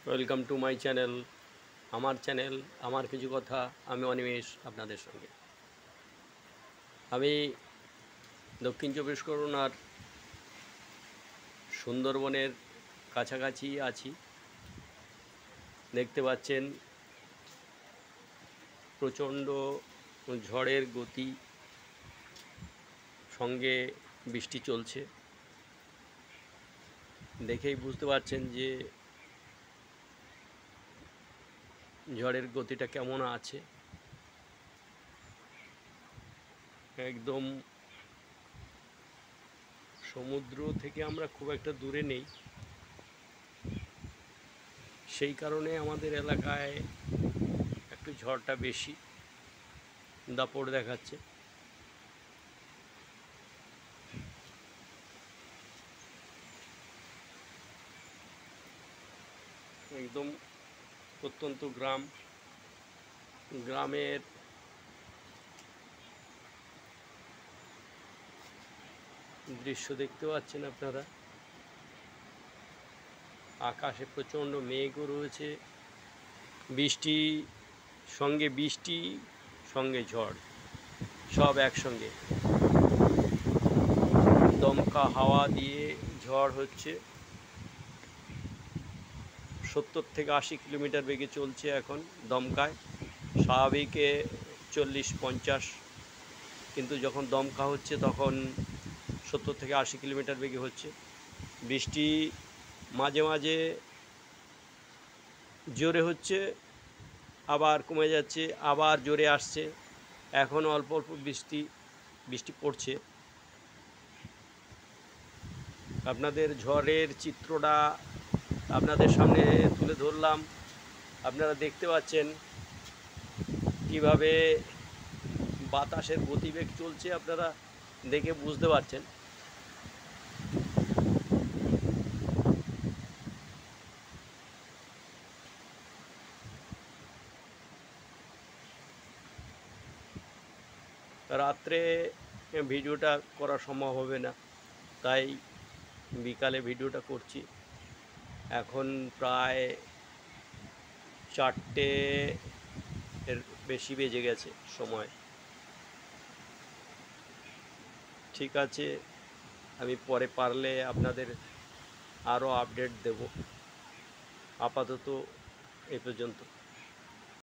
Welcome to my channel. আমার channel আমার কিছু কথা। আমি অনিমেষ আপনাদের সঙ্গে। আমি দক্ষিণ চব্বিশ পরগনার সুন্দরবনের কাছাকাছি আছি। দেখতে পাচ্ছেন প্রচণ্ড ঝড়ের গতি, সঙ্গে বৃষ্টি চলছে। দেখেই বুঝতে পারছেন যে ঝড়ের গতিটা কেমন আছে। একদম সমুদ্র থেকে আমরা খুব একটা দূরে নেই, সেই কারণে আমাদের এলাকায় একটু ঝড়টা বেশি দাপট দেখাচ্ছে। একদম প্রত্যন্ত গ্রামের দৃশ্য দেখতে পাচ্ছেন আপনারা। আকাশে প্রচণ্ড মেঘও রয়েছে, বৃষ্টি সঙ্গে ঝড় সব একসঙ্গে। দমকা হাওয়া দিয়ে ঝড় হচ্ছে, 70 থেকে 80 কিলোমিটার বেগে চলছে এখন দমকায়। স্বাভাবিকে 40-50, কিন্তু যখন দমকা হচ্ছে তখন 70 থেকে 80 কিলোমিটার বেগে হচ্ছে। বৃষ্টি মাঝে মাঝে জোরে হচ্ছে, আবার কমে যাচ্ছে, আবার জোরে আসছে। এখন অল্প অল্প বৃষ্টি পড়ছে। আপনাদের ঝড়ের চিত্রটা আপনাদের সামনে তুলে ধরলাম। আপনারা দেখতে পাচ্ছেন কিভাবে বাতাসের গতিবেগ চলছে, আপনারা দেখে বুঝতে পারছেন। রাত্রে ভিডিওটা করা সম্ভব হবে না, তাই বিকালে ভিডিওটা করছি। এখন প্রায় 4টে এর বেশি বেজে গেছে সময়। ঠিক আছে, আমি পরে পারলে আপনাদের আরও আপডেট দেব। আপাতত এই পর্যন্ত।